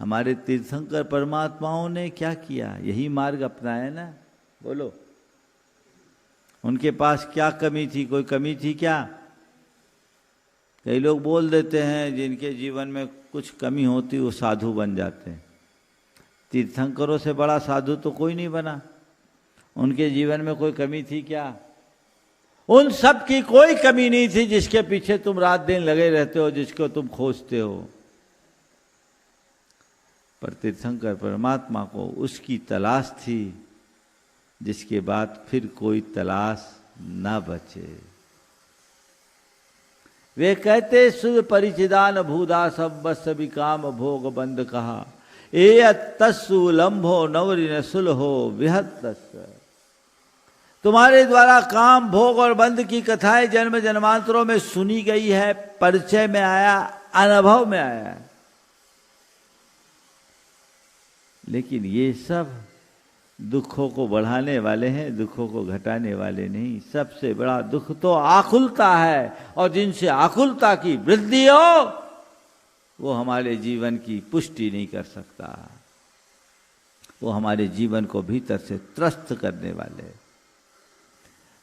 हमारे तीर्थंकर परमात्माओं ने क्या किया? यही मार्ग अपनाया ना। बोलो, उनके पास क्या कमी थी? कोई कमी थी क्या? कई लोग बोल देते हैं जिनके जीवन में कुछ कमी होती वो साधु बन जाते हैं। तीर्थंकरों से बड़ा साधु तो कोई नहीं बना। उनके जीवन में कोई कमी थी क्या? उन सब की कोई कमी नहीं थी जिसके पीछे तुम रात दिन लगे रहते हो, जिसको तुम खोजते हो। पर तीर्थंकर परमात्मा को उसकी तलाश थी जिसके बाद फिर कोई तलाश न बचे। वे कहते सुर परिचिदान भूदा सब बस विकाम भोग बंद कहा, ए तस्सु लंभो नवरिन सुलहो विहत्तस्। तुम्हारे द्वारा काम भोग और बंद की कथाएं जन्म जन्मांतरों में सुनी गई है, परिचय में आया, अनुभव में आया, लेकिन ये सब दुखों को बढ़ाने वाले हैं, दुखों को घटाने वाले नहीं। सबसे बड़ा दुख तो आकुलता है, और जिनसे आकुलता की वृद्धि हो वो हमारे जीवन की पुष्टि नहीं कर सकता। वो हमारे जीवन को भीतर से त्रस्त करने वाले।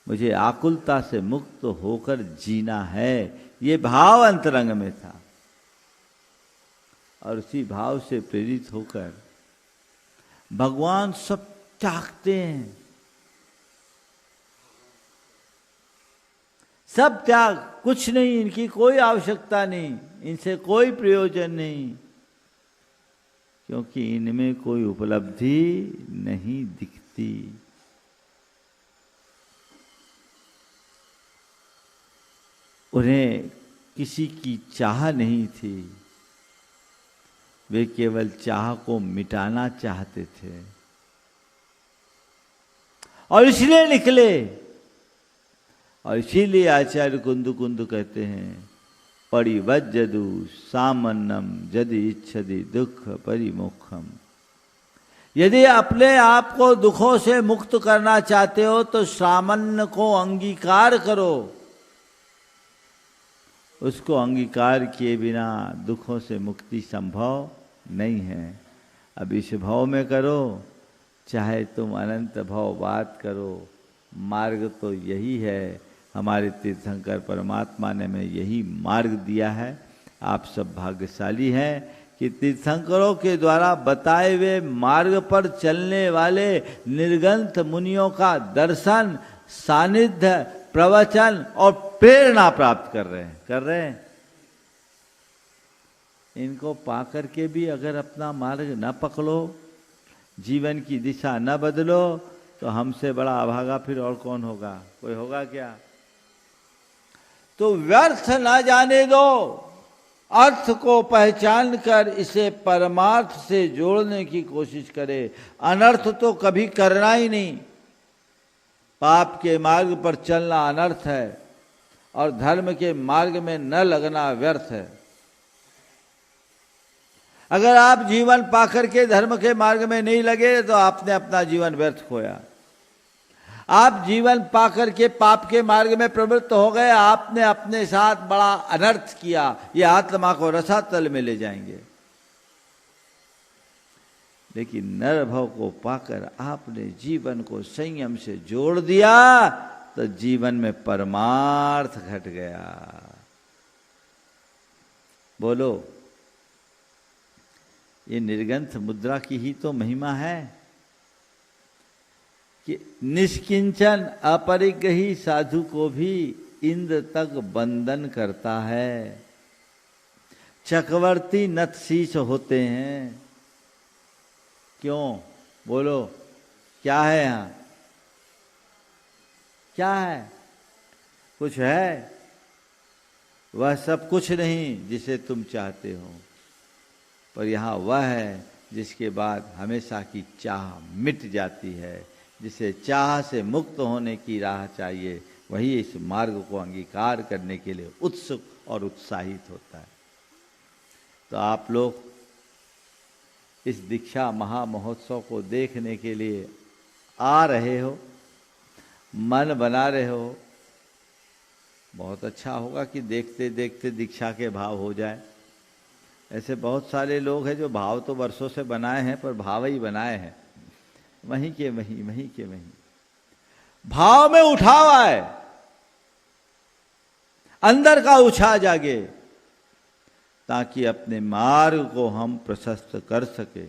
मुझे आकुलता से मुक्त होकर जीना है, ये भाव अंतरंग में था, और उसी भाव से प्रेरित होकर भगवान सब त्यागते हैं। सब त्याग, कुछ नहीं, इनकी कोई आवश्यकता नहीं, इनसे कोई प्रयोजन नहीं, क्योंकि इनमें कोई उपलब्धि नहीं दिखती। उन्हें किसी की चाह नहीं थी, वे केवल चाह को मिटाना चाहते थे, और इसलिए निकले। और इसीलिए आचार्य कुंदु कुंदु कहते हैं, परिवज्जदु सामन्नम यदि इच्छति दुख परिमुखम। यदि अपने आप को दुखों से मुक्त करना चाहते हो तो सामान्य को अंगीकार करो। उसको अंगीकार किए बिना दुखों से मुक्ति संभव नहीं है। अब इस भाव में करो, चाहे तुम अनंत भाव बात करो, मार्ग तो यही है। हमारे तीर्थंकर परमात्मा ने हमें यही मार्ग दिया है। आप सब भाग्यशाली हैं कि तीर्थंकरों के द्वारा बताए हुए मार्ग पर चलने वाले निर्गंथ मुनियों का दर्शन, सानिध्य, प्रवचन और प्रेरणा प्राप्त कर रहे हैं। इनको पाकर के भी अगर अपना मार्ग न पकड़ो, जीवन की दिशा न बदलो, तो हमसे बड़ा अभागा फिर और कौन होगा? कोई होगा क्या? तो व्यर्थ न जाने दो, अर्थ को पहचान कर इसे परमार्थ से जोड़ने की कोशिश करे। अनर्थ तो कभी करना ही नहीं। पाप के मार्ग पर चलना अनर्थ है, और धर्म के मार्ग में न लगना व्यर्थ है। अगर आप जीवन पाकर के धर्म के मार्ग में नहीं लगे तो आपने अपना जीवन व्यर्थ खोया। आप जीवन पाकर के पाप के मार्ग में प्रवृत्त हो गए, आपने अपने साथ बड़ा अनर्थ किया। ये आत्मा को रसातल में ले जाएंगे। लेकिन नरभव को पाकर आपने जीवन को संयम से जोड़ दिया तो जीवन में परमार्थ घट गया। बोलो, ये निर्गंथ मुद्रा की ही तो महिमा है कि निष्किंचन अपरिग्रही साधु को भी इंद्र तक बंधन करता है। चक्रवर्ती नतशीश होते हैं। क्यों? बोलो, क्या है यहाँ? क्या है? कुछ है? वह सब कुछ नहीं जिसे तुम चाहते हो, पर यहाँ वह है जिसके बाद हमेशा की चाह मिट जाती है। जिसे चाह से मुक्त होने की राह चाहिए, वही इस मार्ग को अंगीकार करने के लिए उत्सुक और उत्साहित होता है। तो आप लोग इस दीक्षा महामहोत्सव को देखने के लिए आ रहे हो, मन बना रहे हो, बहुत अच्छा होगा कि देखते देखते दीक्षा के भाव हो जाए। ऐसे बहुत सारे लोग हैं जो भाव तो वर्षों से बनाए हैं, पर भाव ही बनाए हैं, वहीं के वहीं, वहीं के वहीं। भाव में उठाव आए, अंदर का उत्साह जागे, ताकि अपने मार्ग को हम प्रशस्त कर सके,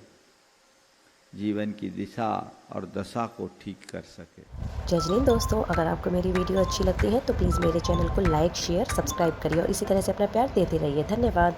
जीवन की दिशा और दशा को ठीक कर सके। जय हिंद दोस्तों, अगर आपको मेरी वीडियो अच्छी लगती है तो प्लीज़ मेरे चैनल को लाइक, शेयर, सब्सक्राइब करिए और इसी तरह से अपना प्यार देते रहिए। धन्यवाद।